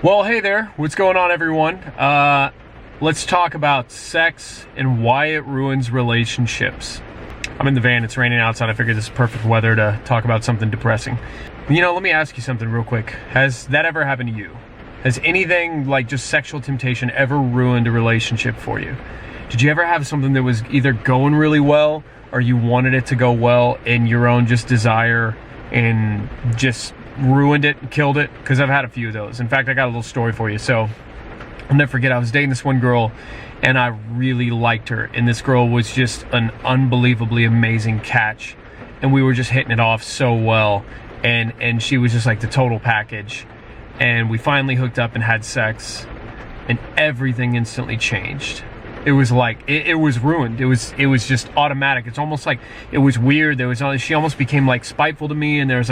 Well, hey there. What's going on, everyone? Let's talk about sex and why it ruins relationships. I'm in the van. It's raining outside. I figured this is perfect weather to talk about something depressing. You know, let me ask you something real quick. Has that ever happened to you? Has anything like just sexual temptation ever ruined a relationship for you? Did you ever have something that was either going really well or you wanted it to go well and your own just desire and just ruined it and killed it? Because I've had a few of those. In fact, I got a little story for you. So I'll never forget, I was dating this one girl and I really liked her, and this girl was just an unbelievably amazing catch, and we were just hitting it off so well, and she was just like the total package. And we finally hooked up and had sex, and everything instantly changed. It was like it was ruined. It was just automatic. It's almost like it was weird. She almost became like spiteful to me, and there's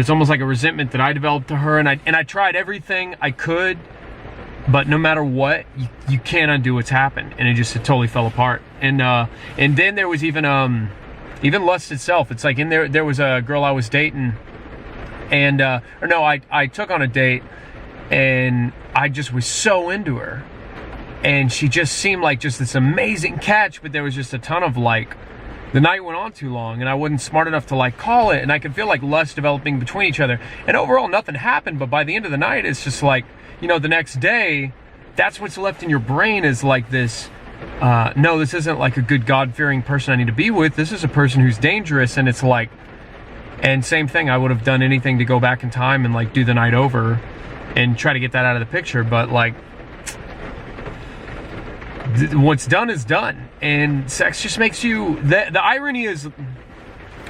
almost like a resentment that I developed to her, and I tried everything I could, but no matter what, you can't undo what's happened, and it totally fell apart. And then there was even lust itself. It's like there was a girl I was dating, and I took on a date, and I just was so into her, and she just seemed like just this amazing catch, but there was just a ton of like, the night went on too long, and I wasn't smart enough to like call it, and I could feel like lust developing between each other, and overall nothing happened. But by the end of the night, it's just like, you know, the next day, that's what's left in your brain is like this, no, this isn't like a good God-fearing person I need to be with. This is a person who's dangerous. And it's like, and same thing, I would have done anything to go back in time and like do the night over and try to get that out of the picture. But like, what's done is done, and sex just makes you, the irony is,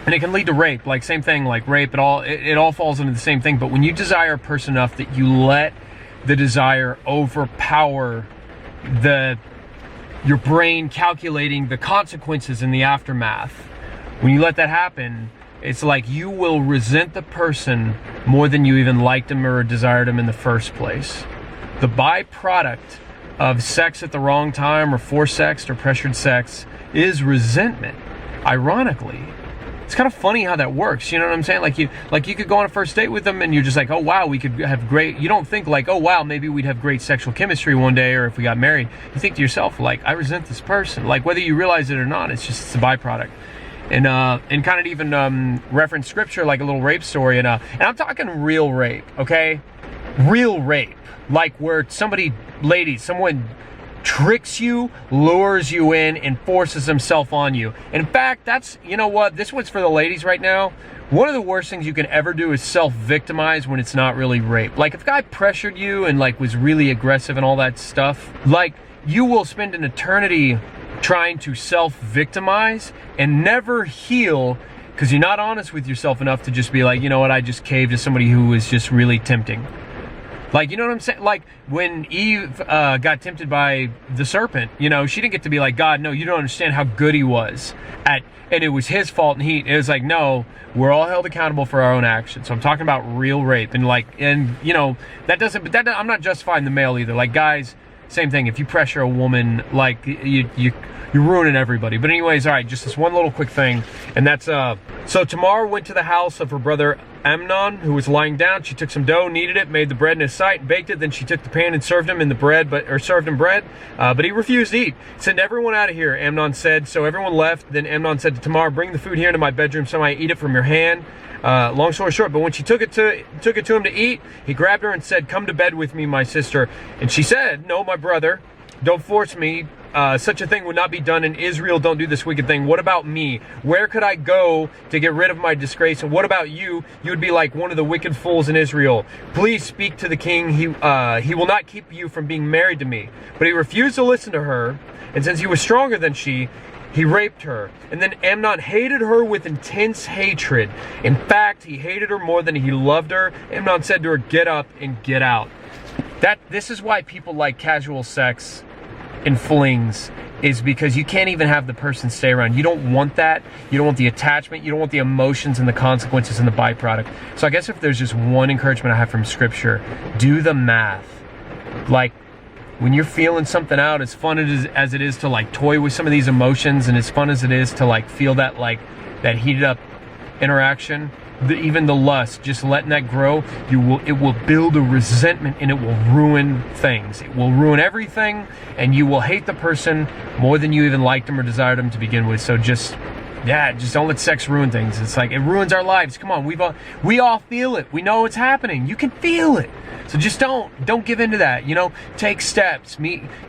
and it can lead to rape, like same thing, like rape, it all falls into the same thing. But when you desire a person enough that you let the desire overpower your brain calculating the consequences in the aftermath, when you let that happen, it's like you will resent the person more than you even liked them or desired them in the first place. The byproduct of sex at the wrong time, or forced sex or pressured sex, is resentment. Ironically, it's kind of funny how that works. You know what I'm saying? Like you could go on a first date with them, and you're just like, oh wow, we could have great. You don't think like, oh wow, maybe we'd have great sexual chemistry one day, or if we got married. You think to yourself like, I resent this person. Like whether you realize it or not, it's a byproduct. And kind of even reference scripture, like a little rape story, and I'm talking real rape, okay? Real rape, like where someone tricks you, lures you in, and forces himself on you. In fact, you know what, this one's for the ladies right now. One of the worst things you can ever do is self-victimize when it's not really rape. Like if a guy pressured you and like was really aggressive and all that stuff, like you will spend an eternity trying to self-victimize and never heal, because you're not honest with yourself enough to just be like, you know what, I just caved to somebody who was just really tempting. Like, you know what I'm saying? Like when Eve got tempted by the serpent, you know, she didn't get to be like, God, no, you don't understand how good he was and it was his fault. And it was like, no, we're all held accountable for our own actions. So I'm talking about real rape, and you know, I'm not justifying the male either. Like guys, same thing. If you pressure a woman, like you're ruining everybody. But anyways, all right, just this one little quick thing, and that's so Tamar went to the house of her brother Amnon, who was lying down. She took some dough, kneaded it, made the bread in his sight, and baked it. Then she took the pan and served him bread, but he refused to eat. Send everyone out of here, Amnon said. So everyone left. Then Amnon said to Tamar, bring the food here into my bedroom so I eat it from your hand. Long story short, but when she took it to him to eat, he grabbed her and said, come to bed with me, my sister. And she said, no, my brother, don't force me. Such a thing would not be done in Israel. Don't do this wicked thing. What about me? Where could I go to get rid of my disgrace? And what about you? You would be like one of the wicked fools in Israel. Please speak to the king. He will not keep you from being married to me. But he refused to listen to her. And since he was stronger than she, he raped her. And then Amnon hated her with intense hatred. In fact, he hated her more than he loved her. Amnon said to her, get up and get out. This is why people like casual sex and flings, is because you can't even have the person stay around. You don't want that. You don't want the attachment. You don't want the emotions and the consequences and the byproduct. So I guess if there's just one encouragement I have from scripture, do the math. Like when you're feeling something out, as fun as it is to like toy with some of these emotions, and as fun as it is to like feel that heated up interaction, even the lust, just letting that grow, it will build a resentment, and it will ruin things. It will ruin everything, and you will hate the person more than you even liked them or desired them to begin with. So just don't let sex ruin things. It's like, it ruins our lives. Come on, we all feel it. We know it's happening. You can feel it. So just don't give into that. Take steps.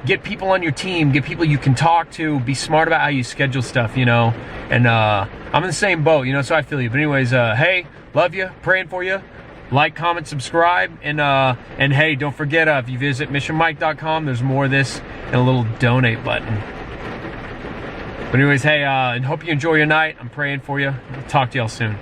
Get people on your team. Get people you can talk to. Be smart about how you schedule stuff. And I'm in the same boat. So I feel you. But anyways, hey, love you. Praying for you. Like, comment, subscribe, and hey, don't forget, if you visit missionmike.com, there's more of this and a little donate button. But anyways, hey, and hope you enjoy your night. I'm praying for you. I'll talk to y'all soon.